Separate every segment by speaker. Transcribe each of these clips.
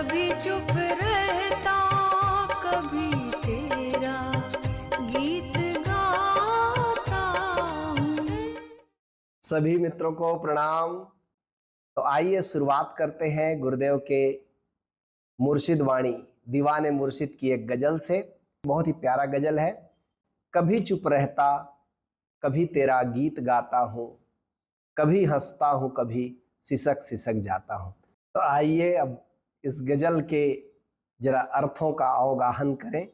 Speaker 1: कभी चुप रहता, कभी तेरा गीत गाता हूँ।
Speaker 2: सभी मित्रों को प्रणाम। तो आइए शुरुआत करते हैं गुरुदेव के मुर्शिद वाणी दीवाने मुर्शिद की एक गजल से। बहुत ही प्यारा गजल है। कभी चुप रहता, कभी तेरा गीत गाता हूँ, कभी हंसता हूँ, कभी सिसक सिसक जाता हूँ। तो आइए अब इस गजल के जरा अर्थों का अवगाहन करें।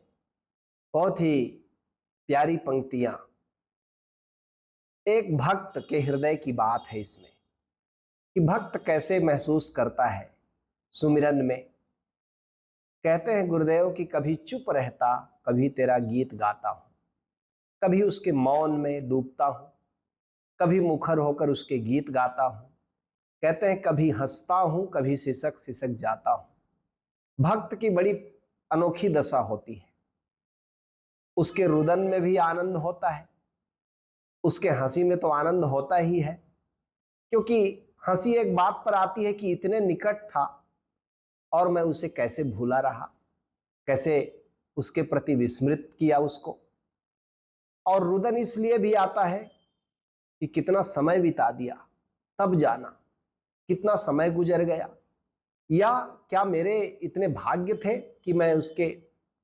Speaker 2: बहुत ही प्यारी पंक्तियां, एक भक्त के हृदय की बात है इसमें कि भक्त कैसे महसूस करता है सुमिरन में। कहते हैं गुरुदेव कि कभी चुप रहता, कभी तेरा गीत गाता हूं, कभी उसके मौन में डूबता हूं, कभी मुखर होकर उसके गीत गाता हूं। कहते हैं कभी हंसता हूं, कभी सिसक सिसक जाता हूं। भक्त की बड़ी अनोखी दशा होती है। उसके रुदन में भी आनंद होता है, उसके हंसी में तो आनंद होता ही है, क्योंकि हंसी एक बात पर आती है कि इतने निकट था और मैं उसे कैसे भूला रहा, कैसे उसके प्रति विस्मृत किया उसको। और रुदन इसलिए भी आता है कि कितना समय बिता दिया, तब जाना कितना समय गुजर गया, या क्या मेरे इतने भाग्य थे कि मैं उसके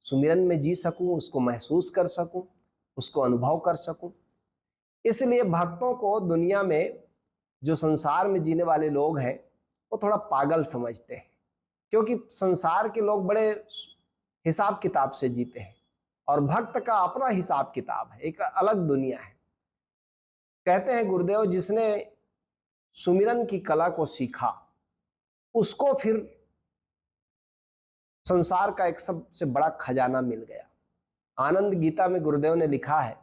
Speaker 2: सुमिरन में जी सकूं, उसको महसूस कर सकूं, उसको अनुभव कर सकूं। इसलिए भक्तों को दुनिया में, जो संसार में जीने वाले लोग हैं, वो थोड़ा पागल समझते हैं, क्योंकि संसार के लोग बड़े हिसाब किताब से जीते हैं और भक्त का अपना हिसाब किताब है, एक अलग दुनिया है। कहते हैं गुरुदेव जिसने सुमिरन की कला को सीखा, उसको फिर संसार का एक सबसे बड़ा खजाना मिल गया। आनंद गीता में गुरुदेव ने लिखा है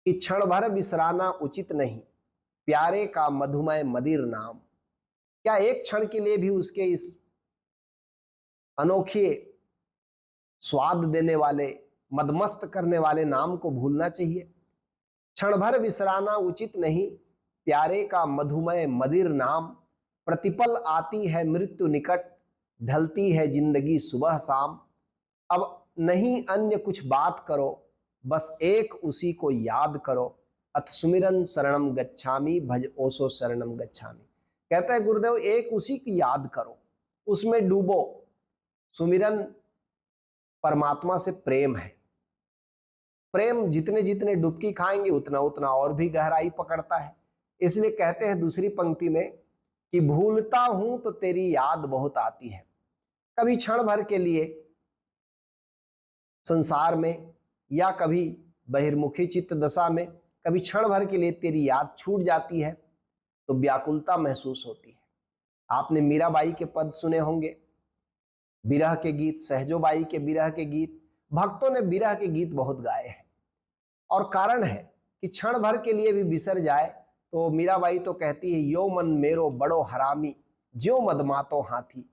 Speaker 2: कि क्षण भर विसराना उचित नहीं, प्यारे का मधुमय मदिर नाम। क्या एक क्षण के लिए भी उसके इस अनोखे स्वाद देने वाले, मदमस्त करने वाले नाम को भूलना चाहिए? क्षण भर विसराना उचित नहीं, प्यारे का मधुमय मदिर नाम। प्रतिपल आती है मृत्यु निकट, ढलती है जिंदगी सुबह शाम। अब नहीं अन्य कुछ बात करो, बस एक उसी को याद करो। अथ सुमिरन शरणम गच्छामि, भज ओसो शरणम गच्छामि। कहता है गुरुदेव एक उसी की याद करो, उसमें डूबो। सुमिरन परमात्मा से प्रेम है। प्रेम जितने जितने डुबकी खाएंगे उतना उतना और भी गहराई पकड़ता है। इसलिए कहते हैं दूसरी पंक्ति में कि भूलता हूं तो तेरी याद बहुत आती है। कभी क्षण भर के लिए संसार में या कभी बहिर्मुखी चित्त दशा में, कभी क्षण भर के लिए तेरी याद छूट जाती है तो व्याकुलता महसूस होती है। आपने मीराबाई के पद सुने होंगे, विरह के गीत, सहजोबाई के विरह के गीत। भक्तों ने विरह के गीत बहुत गाए हैं और कारण है कि क्षण भर के लिए भी बिसर जाए तो मीराबाई तो कहती है, यो मन मेरो बड़ो हरामी, ज्यो मदमातो हाथी।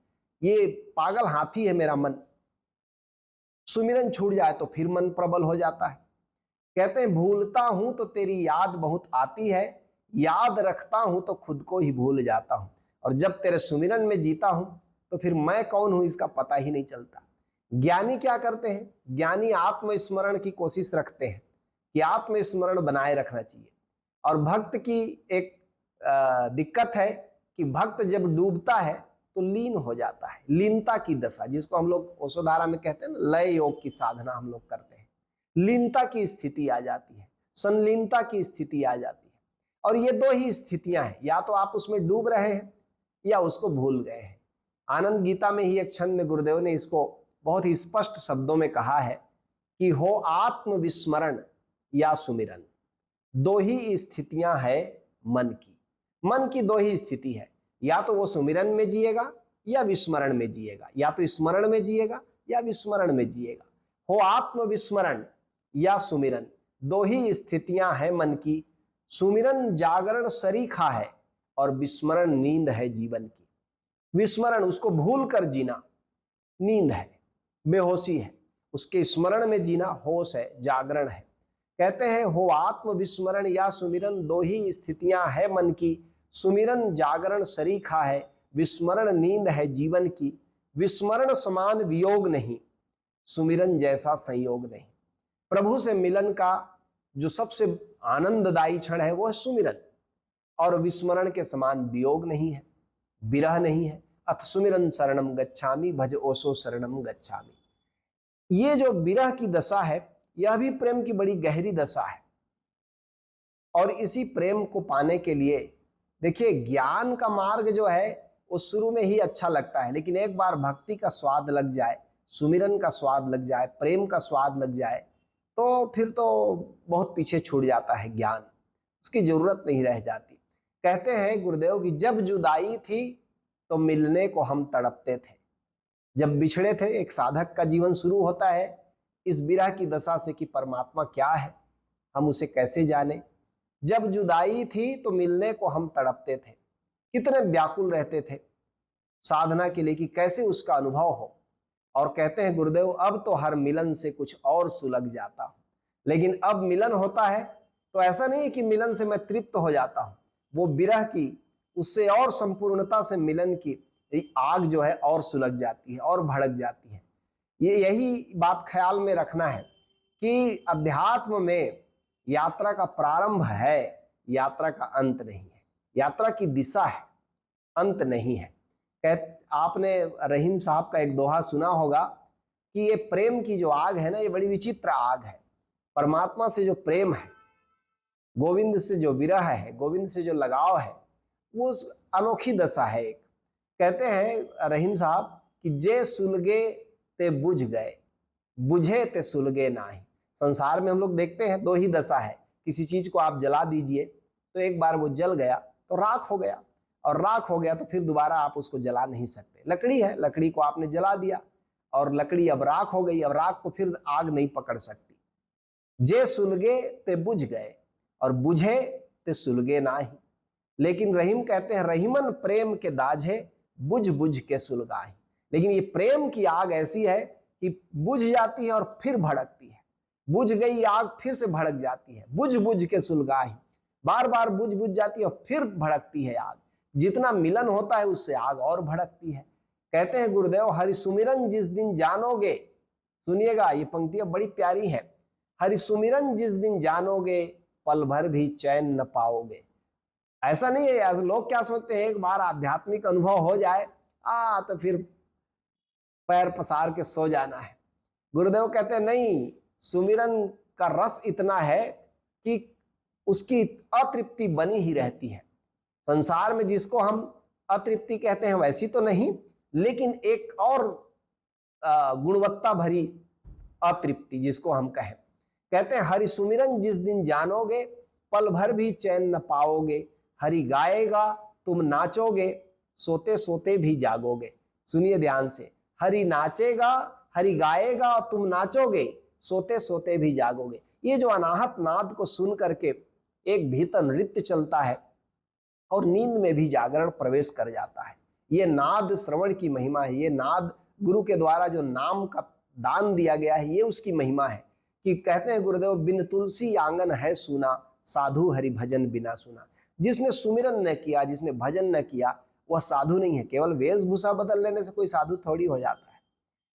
Speaker 2: ये पागल हाथी है मेरा मन। सुमिरन छूट जाए तो फिर मन प्रबल हो जाता है। कहते हैं भूलता हूं तो तेरी याद बहुत आती है, याद रखता हूं तो खुद को ही भूल जाता हूं। और जब तेरे सुमिरन में जीता हूं तो फिर मैं कौन हूं इसका पता ही नहीं चलता। ज्ञानी क्या करते हैं? ज्ञानी आत्मस्मरण की कोशिश रखते हैं कि आत्मस्मरण बनाए रखना चाहिए। और भक्त की एक दिक्कत है कि भक्त जब डूबता है तो लीन हो जाता है। लीनता की दशा, जिसको हम लोग ओशोधारा में कहते हैं ना, लय योग की साधना हम लोग करते हैं। लीनता की स्थिति आ जाती है, संलीनता की स्थिति आ जाती है। और ये दो ही स्थितियां हैं, या तो आप उसमें डूब रहे हैं या उसको भूल गए हैं। आनंद गीता में ही एक छंद में गुरुदेव ने इसको बहुत ही स्पष्ट शब्दों में कहा है कि हो आत्मविस्मरण या सुमिरन। दो ही स्थितियां हैं मन की। मन की दो ही स्थिति है, या तो वो सुमिरन में जिएगा या विस्मरण में जिएगा, या तो स्मरण में जिएगा या विस्मरण में जिएगा। हो आत्मविस्मरण या सुमिरन, दो ही स्थितियां हैं मन की। सुमिरन जागरण सरीखा है और विस्मरण नींद है जीवन की। विस्मरण उसको भूल कर जीना नींद है, बेहोशी है। उसके स्मरण में जीना होश है, जागरण है। कहते हैं हो आत्म विस्मरण या सुमिरन, दो ही स्थितियां है मन की। सुमिरन जागरण सरीखा है, विस्मरण नींद है जीवन की। विस्मरण समान वियोग नहीं, सुमिरन जैसा संयोग नहीं। प्रभु से मिलन का जो सबसे आनंददायी क्षण है वो है सुमिरन, और विस्मरण के समान वियोग नहीं है, विरह नहीं है। अथ सुमिरन शरणम गच्छामि भज ओसो शरणम गच्छामि। ये जो विरह की दशा है यह भी प्रेम की बड़ी गहरी दशा है, और इसी प्रेम को पाने के लिए देखिए ज्ञान का मार्ग जो है वो शुरू में ही अच्छा लगता है, लेकिन एक बार भक्ति का स्वाद लग जाए, सुमिरन का स्वाद लग जाए, प्रेम का स्वाद लग जाए, तो फिर तो बहुत पीछे छूट जाता है ज्ञान, उसकी जरूरत नहीं रह जाती। कहते हैं गुरुदेव कि जब जुदाई थी तो मिलने को हम तड़पते थे। जब बिछड़े थे, एक साधक का जीवन शुरू होता है इस विरह की दशा से कि परमात्मा क्या है, हम उसे कैसे जाने। जब जुदाई थी तो मिलने को हम तड़पते थे, कितने व्याकुल रहते थे साधना के लिए कि कैसे उसका अनुभव हो। और कहते हैं गुरुदेव अब तो हर मिलन से कुछ और सुलग जाता हूं। लेकिन अब मिलन होता है तो ऐसा नहीं है कि मिलन से मैं तृप्त हो जाता हूं, वो विरह की उससे और संपूर्णता से मिलन की आग जो है और सुलग जाती है और भड़क जाती है। ये यही बात ख्याल में रखना है कि अध्यात्म में यात्रा का प्रारंभ है, यात्रा का अंत नहीं है। यात्रा की दिशा है, अंत नहीं है। आपने रहीम साहब का एक दोहा सुना होगा कि ये प्रेम की जो आग है ना, ये बड़ी विचित्र आग है। परमात्मा से जो प्रेम है, गोविंद से जो विरह है, गोविंद से जो लगाव है, वो अनोखी दशा है एक। कहते हैं रहीम साहब कि जे सुलगे ते बुझ गए, बुझे ते सुलगे नाही। संसार में हम लोग देखते हैं दो ही दशा है, किसी चीज को आप जला दीजिए तो एक बार वो जल गया तो राख हो गया, और राख हो गया तो फिर दोबारा आप उसको जला नहीं सकते। लकड़ी है, लकड़ी को आपने जला दिया और लकड़ी अब राख हो गई, अब राख को फिर आग नहीं पकड़ सकती। जे सुलगे ते बुझ गए और बुझे ते सुलगे नाही। लेकिन रहीम कहते हैं रहीमन प्रेम के दाझे बुझ बुझ के सुलगाही। लेकिन ये प्रेम की आग ऐसी है कि बुझ जाती है और फिर भड़कती है, बुझ गई आग फिर से भड़क जाती है, बुझ बुझ के सुलगाही, बार बार बुझ बुझ जाती है और फिर भड़कती है आग। जितना मिलन होता है उससे आग और भड़कती है। कहते हैं गुरुदेव हरि सुमिरन जिस दिन जानोगे, सुनिएगा ये पंक्तियां बड़ी प्यारी है, हरि सुमिरन जिस दिन जानोगे पल भर भी चैन न पाओगे। ऐसा नहीं है, लोग क्या सोचते हैं एक बार आध्यात्मिक अनुभव हो जाए तो फिर पैर पसार के सो जाना है। गुरुदेव कहते हैं नहीं, सुमिरन का रस इतना है कि उसकी अतृप्ति बनी ही रहती है। संसार में जिसको हम अतृप्ति कहते हैं वैसी तो नहीं, लेकिन एक और गुणवत्ता भरी अतृप्ति जिसको हम कहें। कहते हैं हरि सुमिरन जिस दिन जानोगे पल भर भी चैन न पाओगे, हरि गाएगा तुम नाचोगे सोते सोते भी जागोगे। सुनिए ध्यान से, हरि नाचेगा, हरि गाएगा और तुम नाचोगे, सोते सोते भी जागोगे। ये जो अनाहत नाद को सुन करके एक भीतर नृत्य चलता है और नींद में भी जागरण प्रवेश कर जाता है, ये नाद श्रवण की महिमा है। ये नाद गुरु के द्वारा जो नाम का दान दिया गया है, ये उसकी महिमा है। कि कहते हैं गुरुदेव बिन तुलसी आंगन है सुना, साधु हरि भजन बिना सुना। जिसने सुमिरन न किया, जिसने भजन न किया, वह साधु नहीं है। केवल वेशभूषा बदल लेने से कोई साधु थोड़ी हो जाता है।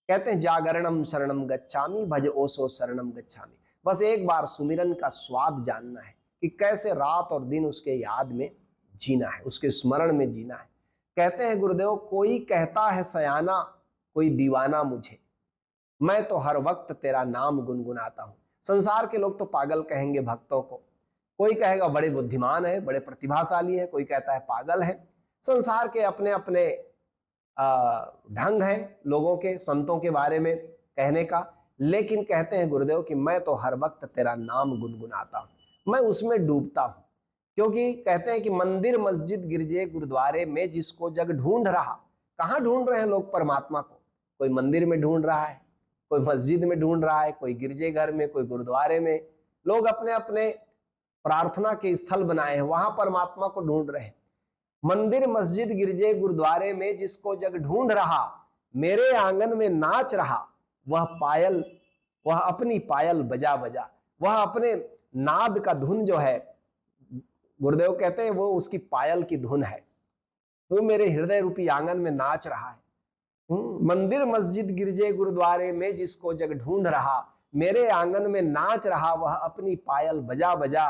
Speaker 2: कहते हैं जागरणम शरणम गच्छामि भज ओसो शरणम गच्छामि। बस एक बार सुमिरन का स्वाद जानना है कि कैसे रात और दिन उसके याद में जीना है, उसके स्मरण में जीना है। कहते हैं गुरुदेव कोई कहता है सयाना, कोई दीवाना मुझे, मैं तो हर वक्त तेरा नाम गुनगुनाता हूं। संसार के लोग तो पागल कहेंगे भक्तों को, कोई कहेगा बड़े बुद्धिमान है, बड़े प्रतिभाशाली है, कोई कहता है पागल है। संसार के अपने अपने ढंग है लोगों के, संतों के बारे में कहने का। लेकिन कहते हैं गुरुदेव कि मैं तो हर वक्त तेरा नाम गुनगुनाता हूं, मैं उसमें डूबता हूं। क्योंकि कहते हैं कि मंदिर मस्जिद गिरजे गुरुद्वारे में जिसको जग ढूंढ रहा। कहाँ ढूंढ रहे हैं लोग परमात्मा को? कोई मंदिर में ढूंढ रहा है, कोई मस्जिद में ढूंढ रहा है, कोई गिरजे घर में, कोई गुरुद्वारे में। लोग अपने अपने प्रार्थना के स्थल बनाए हैं, वहां परमात्मा को ढूंढ रहे हैं। मंदिर मस्जिद गिरजे गुरुद्वारे में जिसको जग ढूंढ रहा, मेरे आंगन में नाच रहा, वह पायल, वह अपनी पायल बजा बजा, वह अपने नाद का धुन जो है, गुरुदेव कहते हैं वो उसकी पायल की धुन है। वो मेरे हृदय रूपी आंगन में नाच रहा है। मंदिर मस्जिद गिरजे गुरुद्वारे में जिसको जग ढूंढ रहा, मेरे आंगन में नाच रहा वह अपनी पायल बजा बजा।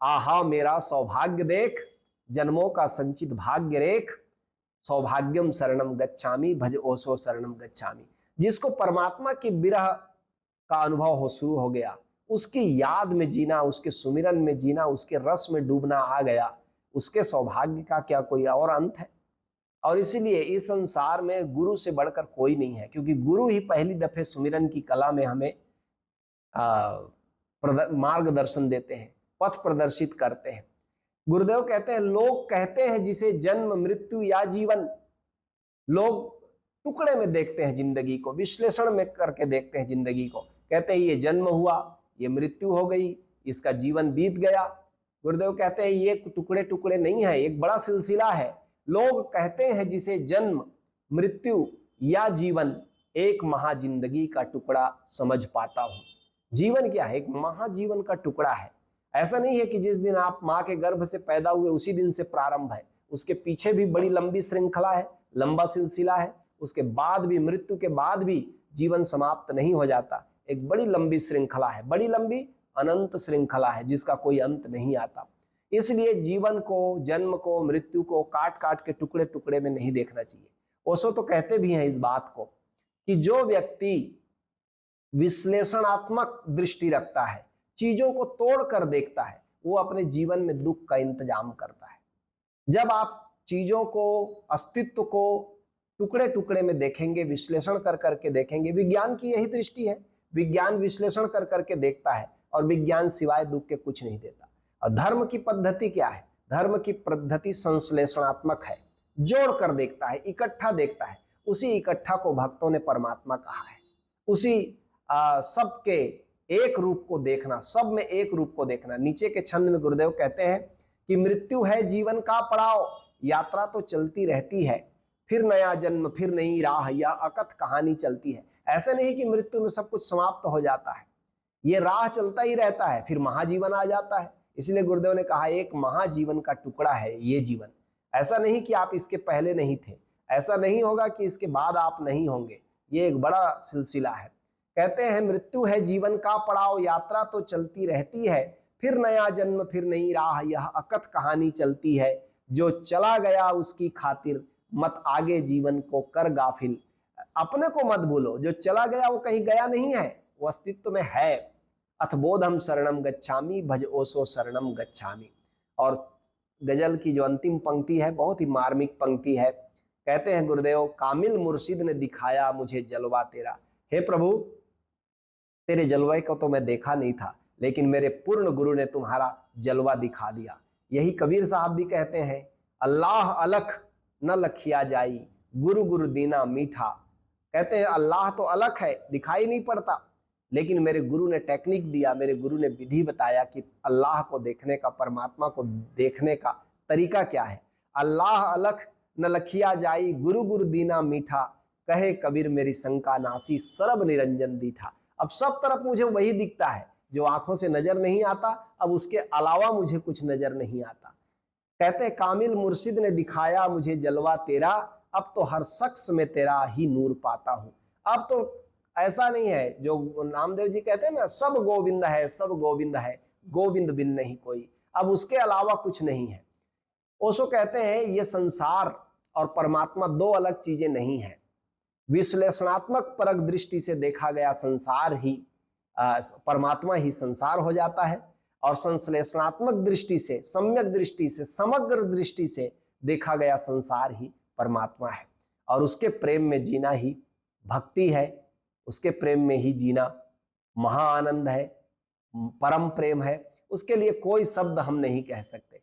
Speaker 2: आहा मेरा सौभाग्य देख, जन्मों का संचित भाग्य रेख, सौभाग्यम शरणम गच्छामि भज ओसो शरणम गच्छामि। जिसको परमात्मा की विरह का अनुभव हो शुरू हो गया, उसकी याद में जीना, उसके सुमिरन में जीना, उसके रस में डूबना आ गया, उसके सौभाग्य का क्या कोई और अंत है। और इसीलिए इस संसार में गुरु से बढ़कर कोई नहीं है, क्योंकि गुरु ही पहली दफे सुमिरन की कला में हमें मार्गदर्शन देते हैं, पथ प्रदर्शित करते हैं। गुरुदेव कहते हैं, लोग कहते हैं जिसे जन्म मृत्यु या जीवन, लोग टुकड़े में देखते हैं जिंदगी को, विश्लेषण में करके देखते हैं जिंदगी को। कहते हैं ये जन्म हुआ, ये मृत्यु हो गई, इसका जीवन बीत गया। गुरुदेव कहते हैं ये टुकड़े टुकड़े नहीं है, एक बड़ा सिलसिला है। लोग कहते हैं जिसे जन्म मृत्यु या जीवन, एक महाजिंदगी का टुकड़ा समझ पाता हूं। जीवन क्या है? एक महाजीवन का टुकड़ा है। ऐसा नहीं है कि जिस दिन आप माँ के गर्भ से पैदा हुए उसी दिन से प्रारंभ है, उसके पीछे भी बड़ी लंबी श्रृंखला है, लंबा सिलसिला है। उसके बाद भी, मृत्यु के बाद भी जीवन समाप्त नहीं हो जाता, एक बड़ी लंबी श्रृंखला है, बड़ी लंबी अनंत श्रृंखला है जिसका कोई अंत नहीं आता। इसलिए जीवन को, जन्म को, मृत्यु को काट काट के टुकड़े टुकड़े में नहीं देखना चाहिए। ओशो तो कहते भी हैं इस बात को कि जो व्यक्ति विश्लेषणात्मक दृष्टि रखता है, चीजों को तोड़ कर देखता है, वो अपने जीवन में दुख का इंतजाम करता है। जब आप चीजों को, अस्तित्व को टुकड़े टुकड़े में देखेंगे, विश्लेषण कर करके देखेंगे, विज्ञान की यही दृष्टि है, विज्ञान विश्लेषण कर करके देखता है और विज्ञान सिवाय दुख के कुछ नहीं देता। और धर्म की पद्धति क्या है? धर्म की पद्धति संश्लेषणात्मक है, जोड़ कर देखता है, इकट्ठा देखता है। उसी इकट्ठा को भक्तों ने परमात्मा कहा है। उसी सबके एक रूप को देखना, सब में एक रूप को देखना। नीचे के छंद में गुरुदेव कहते हैं कि मृत्यु है जीवन का पड़ाव, यात्रा तो चलती रहती है, फिर नया जन्म, फिर नई राह, या अकथ कहानी चलती है। ऐसा नहीं कि मृत्यु में सब कुछ समाप्त हो जाता है, ये राह चलता ही रहता है, फिर महाजीवन आ जाता है। इसलिए गुरुदेव ने कहा एक महाजीवन का टुकड़ा है ये जीवन। ऐसा नहीं कि आप इसके पहले नहीं थे, ऐसा नहीं होगा कि इसके बाद आप नहीं होंगे, ये एक बड़ा सिलसिला है। कहते हैं मृत्यु है जीवन का पड़ाव, यात्रा तो चलती रहती है, फिर नया जन्म, फिर नई राह, यह अकथ कहानी चलती है। जो चला गया उसकी खातिर, मत आगे जीवन को कर गाफिल। अपने को मत भूलो, जो चला गया वो कहीं गया नहीं है, वो अस्तित्व में है। अथबोधम शरणम गच्छामि भज ओसो शरणम गच्छामि। और गजल की जो अंतिम पंक्ति है बहुत ही मार्मिक पंक्ति है। कहते हैं गुरुदेव, कामिल मुर्शिद ने दिखाया मुझे जलवा तेरा। हे प्रभु, तेरे जलवे को तो मैं देखा नहीं था, लेकिन मेरे पूर्ण गुरु ने तुम्हारा जलवा दिखा दिया। यही कबीर साहब भी कहते हैं, अल्लाह अलख न लखिया जाई, गुरु गुरु दीना मीठा। कहते हैं अल्लाह तो अलग है, दिखाई नहीं पड़ता, लेकिन मेरे गुरु ने टेक्निक दिया, मेरे गुरु ने विधि बताया कि अल्लाह को देखने का, परमात्मा को देखने का तरीका क्या है। अल्लाह अलख न लखिया जाई, गुरु गुरु दीना मीठा, कहे कबीर मेरी शंका नासी, सरब निरंजन दीठा। अब सब तरफ मुझे वही दिखता है जो आंखों से नजर नहीं आता, अब उसके अलावा मुझे कुछ नजर नहीं आता। कहते कामिल मुर्शिद ने दिखाया मुझे जलवा तेरा, अब तो हर शख्स में तेरा ही नूर पाता हूं। अब तो ऐसा नहीं है जो नामदेव जी कहते हैं ना, सब गोविंद है, सब गोविंद है, गोविंद बिन नहीं कोई, अब उसके अलावा कुछ नहीं है। ओशो कहते हैं ये संसार और परमात्मा दो अलग चीजें नहीं है। विश्लेषणात्मक परक दृष्टि से देखा गया संसार ही परमात्मा ही संसार हो जाता है, और संश्लेषणात्मक दृष्टि से, सम्यक दृष्टि से, समग्र दृष्टि से देखा गया संसार ही परमात्मा है। और उसके प्रेम में जीना ही भक्ति है, उसके प्रेम में ही जीना महाआनंद है, परम प्रेम है। उसके लिए कोई शब्द हम नहीं कह सकते।